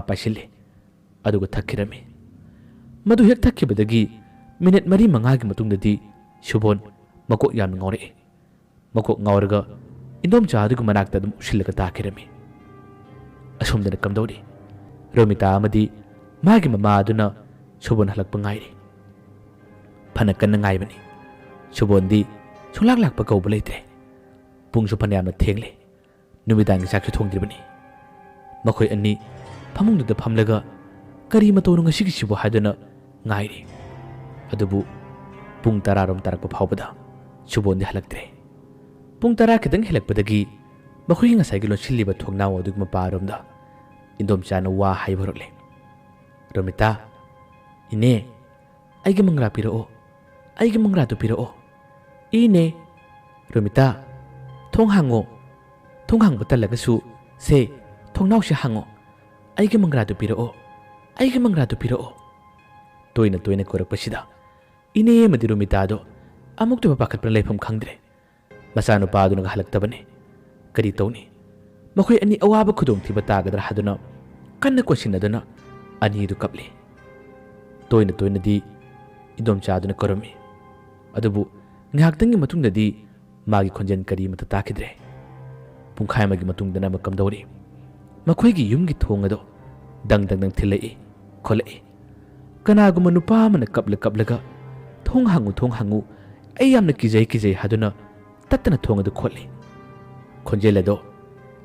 ꯄꯥꯏꯁꯤꯜꯂꯤ ꯑꯗꯨꯒ ꯊꯛꯈꯤꯔꯝꯃꯤ ꯃꯗꯨ ꯍꯦꯛ ꯊꯛꯈꯤꯕꯗꯒꯤ ꯃꯤꯅꯤꯠ 4-5ꯒꯤ ꯃꯇꯨꯡꯗꯗꯤ ꯁꯨꯕꯣꯟ ꯃꯀꯣꯛ ꯌꯥꯝꯅ ꯉꯥꯎꯔꯛꯏ ꯃꯀꯣꯛ ꯉꯥꯎꯔꯒ ꯏꯟꯗꯣꯝꯆꯥ ꯑꯗꯨꯒꯤ ꯃꯅꯥꯛꯇ ꯑꯗꯨꯝ ꯎꯁꯤꯜꯂꯒ ꯇꯥꯈꯤꯔꯝꯃꯤ ꯑꯁꯣꯝꯗꯅ ꯀꯝꯗꯧꯔꯤ ꯔꯣꯃꯤꯇꯥ ꯑꯃꯗꯤ ꯃꯥꯒꯤ ꯃꯃꯥ ꯑꯗꯨꯅ ꯁꯨꯕꯣꯟ ꯍꯜꯂꯛꯄ ꯉꯥꯏꯔꯤ ꯐꯅ ꯀꯟꯅ ꯉꯥꯏꯕꯅꯤ ꯁꯨꯕꯣꯟꯗꯤ ꯂꯥꯛꯄ ꯀꯧꯕ ꯂꯩꯇ꯭ꯔꯦ ꯄꯨꯡꯁꯨ ꯐꯅꯌꯥꯝꯅ ꯊꯦꯡꯂꯦ ꯅꯨꯃꯤꯗꯥꯡꯒꯤ ꯆꯥꯛꯁꯨ ꯊꯣꯡꯗ꯭ꯔꯤꯕꯅꯤ ꯃꯈꯣꯏ ꯑꯅꯤ ꯐꯃꯨꯡꯗꯨꯗ ꯐꯝꯂꯒ ꯀꯔꯤ ꯃꯇꯧꯅꯣ ꯉꯁꯤꯒꯤꯁꯤꯕꯨ ꯍꯥꯏꯗꯨꯅ ꯉꯥꯏꯔꯤ ꯑꯗꯨꯕꯨ ꯄꯨꯡ 10 ꯇꯥꯔꯛꯄ ꯐꯥꯎꯕꯗ ꯁꯨꯕꯣꯟꯗꯤ ꯍꯜꯂꯛꯇ꯭ꯔꯦ ꯄꯨꯡ 10 ꯈꯤꯇꯪ ꯍꯦꯜꯂꯛꯄꯗꯒꯤ ꯃꯈꯣꯏꯒꯤ ꯉꯁꯥꯏꯒꯤ ꯂꯣꯟꯁꯤꯜꯂꯤꯕ ꯊꯣꯡꯅꯥꯎ ꯑꯗꯨꯒꯤ ꯃꯄꯥꯔꯣꯝꯗ ꯏꯟꯗꯣꯝꯆꯥꯅ ꯋꯥ ꯍꯥꯏꯕ ꯍꯧꯔꯛꯂꯦ ꯔꯣꯃꯤꯇꯥ ꯏꯅꯦ ꯑꯩꯒꯤ ꯃꯪꯒ꯭ꯔꯥ ꯄꯤꯔꯛꯑꯣ ꯑꯩꯒꯤ ꯃꯪꯒ꯭ꯔꯥꯗꯨ ꯄꯤꯔꯛꯑꯣ ꯏꯅꯦ ꯔꯣꯃꯤꯇꯥ ꯊꯣꯡ ꯍꯥꯡꯉꯣ ꯊꯣꯡ ꯍꯥꯡꯕ ꯇꯜꯂꯒꯁꯨ ꯁꯦ ꯊꯣꯡꯅꯥꯎꯁꯦ ꯍꯥꯡꯉꯣ ꯑꯩꯒꯤ ꯃꯪꯒ꯭ꯔꯥꯗꯨ ꯄꯤꯔꯛꯑꯣ ꯇꯣꯏꯅ ꯀꯧꯔꯛꯄꯁꯤꯗ ꯏꯅꯦ ꯑꯃꯗꯤ ꯔꯣꯃꯤꯇꯥꯗꯣ ꯑꯃꯨꯛꯇꯕ ꯄꯥꯈꯠꯄꯅ ꯂꯩꯐꯝ ꯈꯪꯗ꯭ꯔꯦ ꯃꯆꯥꯅꯨꯄꯥꯗꯨꯅ ꯍꯜꯂꯛꯇꯕꯅꯤ ꯀꯔꯤ ꯇꯧꯅꯤ ꯃꯈꯣꯏ ꯑꯅꯤ ꯑꯋꯥꯕ ꯈꯨꯗꯣꯡꯊꯤꯕ ꯇꯥꯒꯗ꯭ꯔꯥ ꯍꯥꯏꯗꯨꯅ ꯀꯟꯅ ꯀꯣꯏꯁꯤꯟꯅꯗꯨꯅ ꯑꯅꯤꯗꯨ ꯀꯞꯂꯤ ꯇꯣꯏꯅꯗꯤ ꯏꯟꯗꯣꯝꯆꯥꯗꯨꯅ ꯀꯧꯔꯝꯃꯤ ꯑꯗꯨꯕꯨ ꯉꯥꯏꯍꯥꯛꯇꯪꯒꯤ ꯃꯇꯨꯡꯗꯗꯤ ꯃꯥꯒꯤ ꯈꯣꯟꯖꯦꯜ ꯀꯔꯤꯃꯇ ꯇꯥꯈꯤꯗ꯭ꯔꯦ ꯄꯨꯡꯈꯥꯏ ꯑꯃꯒꯤ ꯃꯇꯨꯡꯗꯅ ꯑꯃꯨꯛ ꯀꯝꯗꯧꯔꯤ ꯃꯈꯣꯏꯒꯤ ꯌꯨꯝꯒꯤ ꯊꯣꯡ ꯑꯗꯣ ꯗꯪ ꯊꯤꯜꯂꯛꯏ ꯈꯣꯠꯂꯛꯏ ꯀꯅꯥꯒꯨꯝꯕ ꯅꯨꯄꯥ ꯑꯃꯅ ꯀꯞꯂꯒ ꯊꯣꯡ ꯍꯥꯡꯉꯨ ꯑꯩ ꯌꯥꯝꯅ ꯀꯤꯖꯩ ꯍꯥꯏꯗꯨꯅ ꯇꯠꯇꯅ ꯊꯣꯡ ꯑꯗꯨ ꯈꯣꯠꯂꯤ ꯈꯣꯟꯖꯦꯜ ꯑꯗꯣ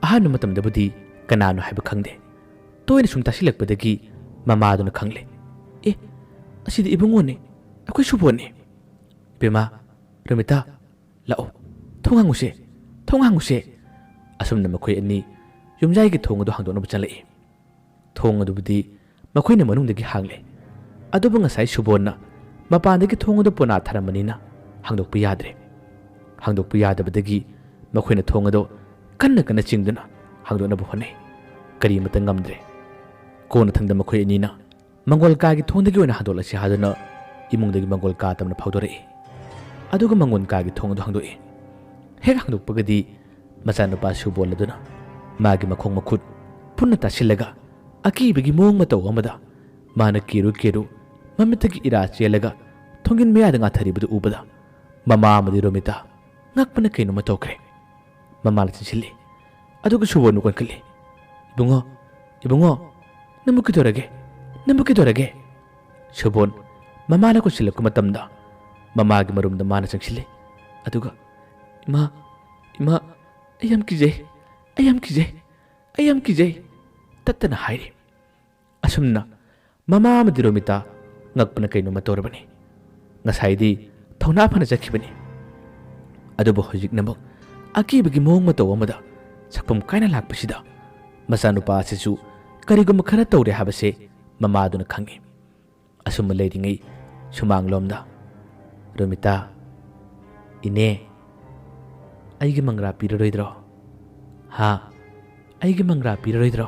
ꯑꯍꯥꯟꯕ ꯃꯇꯝꯗꯕꯨꯗꯤ ꯀꯅꯥꯅꯣ ꯍꯥꯏꯕ ꯈꯪꯗꯦ ꯇꯣꯏꯅ ꯁꯨꯝ ꯇꯥꯁꯤꯜꯂꯛꯄꯗꯒꯤ ꯃꯃꯥꯗꯨꯅ ꯈꯪꯂꯦ ꯑꯁꯤꯗꯤ ꯏꯕꯨꯡꯉꯣꯅꯦ ꯑꯩꯈꯣꯏ ꯁꯨꯕꯣꯟꯅꯦ ꯏꯕꯦꯝꯃ ꯔꯣꯃꯤꯇꯥ ꯂꯥꯛꯑꯣ ꯊꯣꯡ ꯍꯥꯡꯉꯨꯁꯦ ꯑꯁꯨꯝꯅ ꯃꯈꯣꯏ ꯑꯅꯤ ꯌꯨꯝꯖꯥꯏꯒꯤ ꯊꯣꯡ ꯑꯗꯨ ꯍꯥꯡꯗꯣꯛꯅꯕ ꯆꯠꯂꯛꯏ ꯊꯣꯡ ꯑꯗꯨꯕꯨꯗꯤ ꯃꯈꯣꯏꯅ ꯃꯅꯨꯡꯗꯒꯤ ꯍꯥꯡꯂꯦ ꯑꯗꯨꯕꯨ ꯉꯁꯥꯏ ꯁꯨꯕꯣꯟꯅ ꯃꯄꯥꯟꯗꯒꯤ ꯊꯣꯡ ꯑꯗꯨ ꯄꯣꯅꯥ ꯊꯔꯝꯕꯅꯤꯅ ꯍꯥꯡꯗꯣꯛꯄ ꯌꯥꯗ꯭ꯔꯦ ꯍꯥꯡꯗꯣꯛꯄ ꯌꯥꯗꯕꯗꯒꯤ ꯃꯈꯣꯏꯅ ꯊꯣꯡ ꯑꯗꯨ ꯀꯟꯅ ꯆꯤꯡꯗꯨꯅ ꯍꯥꯡꯗꯣꯛꯅꯕ ꯍꯣꯠꯅꯩ ꯀꯔꯤꯃꯇ ꯉꯝꯗ꯭ꯔꯦ ꯀꯣꯟꯅꯊꯪꯗ ꯃꯈꯣꯏ ꯑꯅꯤꯅ ꯃꯪꯒꯣꯜ ꯀꯥꯒꯤ ꯊꯣꯡꯗꯒꯤ ꯑꯣꯏꯅ ꯍꯥꯡꯗꯣꯛꯂꯁꯤ ꯍꯥꯏꯗꯨꯅ ꯏꯃꯨꯡꯗꯒꯤ ꯃꯪꯒꯣꯜ ꯀꯥ ꯇꯝꯅ ꯐꯥꯎꯗꯣꯔꯛꯏ ꯑꯗꯨꯒ ꯃꯪꯒꯣꯜ ꯀꯥꯒꯤ ꯊꯣꯡ ꯑꯗꯨ ꯍꯥꯡꯗꯣꯛꯏ ꯍꯦꯛ ꯍꯥꯡꯗꯣꯛꯄꯒꯗꯤ ꯃꯆꯥꯅꯨꯄꯥ ꯁꯨꯕꯣꯟ ꯑꯗꯨꯅ ꯃꯥꯒꯤ ꯃꯈꯣꯡ ꯃꯈꯨꯠ ꯄꯨꯟꯅ ꯇꯥꯁꯤꯜꯂꯒ ꯑꯀꯤꯕꯒꯤ ꯃꯑꯣꯡ ꯃꯇꯧ ꯑꯃꯗ ꯃꯥꯅ ꯀꯦꯔꯨ ꯃꯃꯤꯠꯇꯒꯤ ꯏꯔꯥ ꯆꯦꯜꯂꯒ ꯊꯣꯡꯒꯤꯟ ꯃꯌꯥꯗ ꯉꯥꯊꯔꯤꯕꯗꯨ ꯎꯕꯗ ꯃꯃꯥ ꯑꯃꯗꯤ ꯔꯣꯃꯤꯇꯥ ꯉꯛꯄꯅ ꯀꯩꯅꯣꯝꯃ ꯇꯧꯈ꯭ꯔꯦ ꯃꯃꯥꯅ ꯆꯤꯟꯁꯤꯜꯂꯤ ꯑꯗꯨꯒ ꯁꯨꯕꯣꯟꯕꯨ ꯀꯣꯟꯈꯠꯂꯤ ꯏꯕꯨꯡꯉꯣ ꯅꯪꯕꯨ ꯀꯩꯗꯧꯔꯒꯦ ꯁꯨꯕꯣꯟ ꯃꯃꯥꯅ ꯀꯣꯟꯁꯤꯜꯂꯛꯄ ꯃꯇꯝꯗ ꯃꯃꯥꯒꯤ ꯃꯔꯨꯝꯗ ꯃꯥꯅ ꯆꯪꯁꯤꯜꯂꯤ ꯑꯗꯨꯒ ꯏꯃꯥ ꯑꯩ ꯌꯥꯝ ꯀꯤꯖꯩ ꯇꯠꯇꯅ ꯍꯥꯏꯔꯤ ꯑꯁꯨꯝꯅ ꯃꯃꯥ ꯑꯃꯗꯤ ꯔꯣꯃꯤꯇꯥ ꯉꯛꯄꯅ ꯀꯩꯅꯣꯝꯃ ꯇꯧꯔꯕꯅꯤ ꯉꯁꯥꯏꯗꯤ ꯊꯧꯅꯥ ꯐꯅ ꯆꯠꯈꯤꯕꯅꯤ ꯑꯗꯨꯕꯨ ꯍꯧꯖꯤꯛꯅꯃꯛ ꯑꯀꯤꯕꯒꯤ ꯃꯑꯣꯡ ꯃꯇꯧ ꯑꯃꯗ ꯁꯛꯐꯝ ꯀꯥꯏꯅ ꯂꯥꯛꯄꯁꯤꯗ ꯃꯆꯥꯅꯨꯄꯥ ꯑꯁꯤꯁꯨ ꯀꯔꯤꯒꯨꯝꯕ ꯈꯔ ꯇꯧꯔꯦ ꯍꯥꯏꯕꯁꯦ ꯃꯃꯥꯗꯨꯅ ꯈꯪꯉꯤ ꯑꯁꯨꯝꯕ ꯂꯩꯔꯤꯉꯩ ꯁꯨꯃꯥꯡꯂꯣꯝꯗ ꯔꯣꯃꯤꯇꯥ ꯏꯅꯦ ꯑꯩꯒꯤ ꯃꯪꯒ꯭ꯔꯥ ꯄꯤꯔꯔꯣꯏꯗ꯭ꯔꯣ ꯑꯩꯒꯤ ꯃꯪꯒ꯭ꯔꯥ ꯄꯤꯔꯔꯣꯏꯗ꯭ꯔꯣ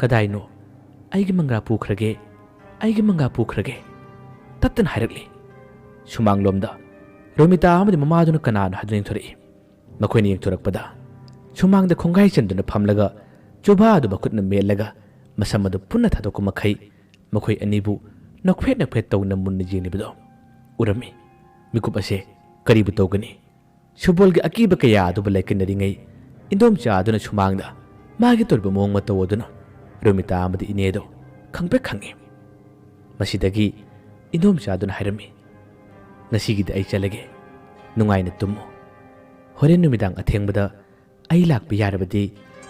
ꯀꯗꯥꯏꯅꯣ ꯑꯩꯒꯤ ꯃꯪꯒ꯭ꯔꯥ ꯄꯨꯈ꯭ꯔꯒꯦ ꯑꯩꯒꯤ ꯃꯪꯒ꯭ꯔꯥ ꯄꯨꯈ꯭ꯔꯒꯦ ꯇꯠꯇꯅ ꯍꯥꯏꯔꯛꯂꯤ ꯁꯨꯃꯥꯡꯂꯣꯝꯗ ꯔꯣꯃꯤꯇꯥ ꯑꯃꯗꯤ ꯃꯃꯥꯗꯨꯅ ꯀꯅꯥꯅꯣ ꯍꯥꯏꯗꯨꯅ ꯌꯦꯡꯊꯣꯔꯛꯏ ꯃꯈꯣꯏꯅ ꯌꯦꯡꯊꯣꯔꯛꯄꯗ ꯁꯨꯃꯥꯡꯗ ꯈꯣꯡꯒꯥꯏ ꯆꯟꯗꯨꯅ ꯐꯝꯂꯒ ꯆꯨꯕꯥ ꯑꯗꯨ ꯃꯈꯨꯠꯅ ꯃꯦꯠꯂꯒ ꯃꯁꯝ ꯑꯗꯨ ꯄꯨꯟꯅ ꯊꯥꯗꯣꯛꯄ ꯃꯈꯩ ꯃꯈꯣꯏ ꯑꯅꯤꯕꯨ ꯅꯣꯛꯐꯦꯠ ꯅꯣꯛꯐꯦꯠ ꯇꯧꯅ ꯃꯨꯟꯅ ꯌꯦꯡꯂꯤꯕꯗꯣ ꯎꯔꯝꯃꯤ ꯃꯤꯀꯨꯞ ꯑꯁꯦ ꯀꯔꯤꯕꯨ ꯇꯧꯒꯅꯤ ꯁꯨꯕꯣꯜꯒꯤ ꯑꯀꯤꯕ ꯀꯌꯥ ꯑꯗꯨꯕꯨ ꯂꯩꯀꯟꯅꯔꯤꯉꯩ ꯏꯟꯗꯣꯝꯆꯥ ꯑꯗꯨꯅ ꯁꯨꯃꯥꯡꯗ ꯃꯥꯒꯤ ꯇꯧꯔꯤꯕ ꯃꯑꯣꯡ ꯃꯇꯧ ꯑꯗꯨꯅ ꯔꯣꯃꯤꯇꯥ ꯑꯃꯗꯤ ꯏꯅꯦꯗꯣ ꯈꯪꯄ꯭ꯔꯦꯛ ꯈꯪꯉꯤ ꯃꯁꯤꯗꯒꯤ ꯏꯟꯗꯣꯝꯆꯥ ꯑꯗꯨꯅ ꯍꯥꯏꯔꯝꯃꯤ ꯉꯁꯤꯒꯤꯗꯤ ꯑꯩ ꯆꯠꯂꯒꯦ ꯅꯨꯡꯉꯥꯏꯅ ꯇꯨꯝꯃꯨ ꯍꯣꯔꯦꯟ ꯅꯨꯃꯤꯗꯥꯡ ꯑꯊꯦꯡꯕꯗ ꯑꯩ ꯂꯥꯛꯄ ꯌꯥꯔꯕꯗꯤ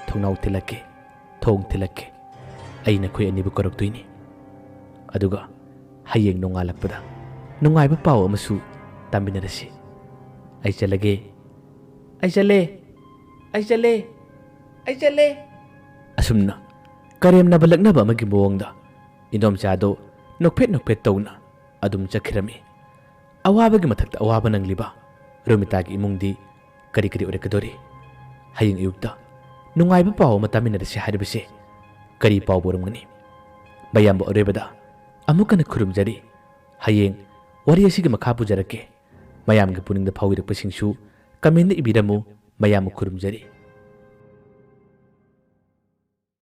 ꯊꯣꯡꯅꯥꯎ ꯊꯤꯜꯂꯛꯀꯦ ꯊꯣꯡ ꯊꯤꯜꯂꯛꯀꯦ ꯑꯩ ꯅꯈꯣꯏ ꯑꯅꯤꯕꯨ ꯀꯧꯔꯛꯇꯣꯏꯅꯤ ꯑꯗꯨꯒ ꯍꯌꯦꯡ ꯅꯣꯡꯉꯥꯜꯂꯛꯄꯗ ꯅꯨꯡꯉꯥꯏꯕ ꯄꯥꯎ ꯑꯃꯁꯨ ꯇꯥꯃꯤꯟꯅꯔꯁꯤ ꯑꯩ ꯆꯠꯂꯒꯦ ꯑꯩ ꯆꯠꯂꯦ ꯑꯩ ꯆꯠꯂꯦ ꯑꯩ ꯆꯠꯂꯦ ꯑꯁꯨꯝꯅ ꯀꯔꯦꯝꯅꯕ ꯂꯛꯅꯕ ꯑꯃꯒꯤ ꯃꯑꯣꯡꯗ ꯏꯟꯗꯣꯝꯆꯥꯗꯣ ꯅꯣꯛꯐꯦꯠ ꯅꯣꯛꯐꯦꯠ ꯇꯧꯅ ꯑꯗꯨꯝ ꯆꯠꯈꯤꯔꯝꯃꯤ ꯑꯋꯥꯕꯒꯤ ꯃꯊꯛꯇ ꯑꯋꯥꯕ ꯅꯪꯂꯤꯕ ꯔꯣꯃꯤꯇꯥꯒꯤ ꯏꯃꯨꯡꯗꯤ ꯀꯔꯤ ꯀꯔꯤ ꯑꯣꯏꯔꯛꯀꯗꯣꯔꯤ ꯍꯌꯦꯡ ꯑꯌꯨꯛꯇ ꯅꯨꯡꯉꯥꯏꯕ ꯄꯥꯎ ꯑꯃ ꯇꯥꯃꯤꯟꯅꯔꯁꯤ ꯍꯥꯏꯔꯤꯕꯁꯦ ꯀꯔꯤ ꯄꯥꯎꯕꯨ ꯑꯣꯏꯔꯝꯒꯅꯤ ꯃꯌꯥꯝꯕ ꯑꯔꯣꯏꯕꯗ ꯑꯃꯨꯛ ꯍꯟꯅ ꯈꯨꯔꯨꯝꯖꯔꯤ ꯍꯌꯦꯡ ꯋꯥꯔꯤ ꯑꯁꯤꯒꯤ ꯃꯈꯥ ꯄꯨꯖꯔꯛꯀꯦ ꯃꯌꯥꯝꯒꯤ ꯄꯨꯛꯅꯤꯡꯗ ꯐꯥꯎꯕꯤꯔꯛꯄꯁꯤꯡꯁꯨ ꯀꯃꯦꯟꯗ ꯏꯕꯤꯔꯝꯃꯨ ꯃꯌꯥꯝꯕꯨ ꯈꯨꯔꯨꯝꯖꯔꯤ